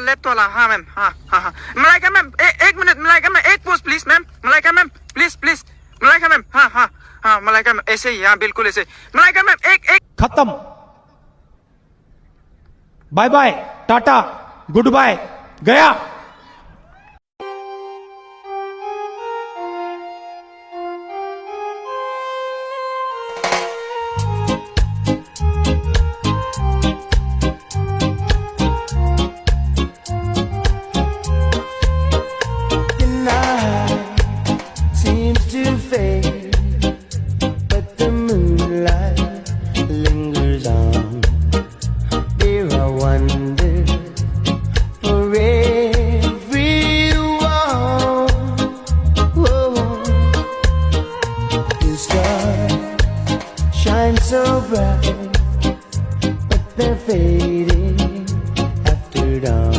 Left वाला हाँ ma'am हाँ हाँ हाँ मलाइका मैम एक मिनट मलाइका मैम एक post please ma'am Malaika ma'am please please Malaika ma'am हाँ हाँ हाँ मलाइका मैम ऐसे ही हाँ बिल्कुल ऐसे मलाइका मैम एक खत्म bye bye tata goodbye गया So bright, but they're fading after dawn.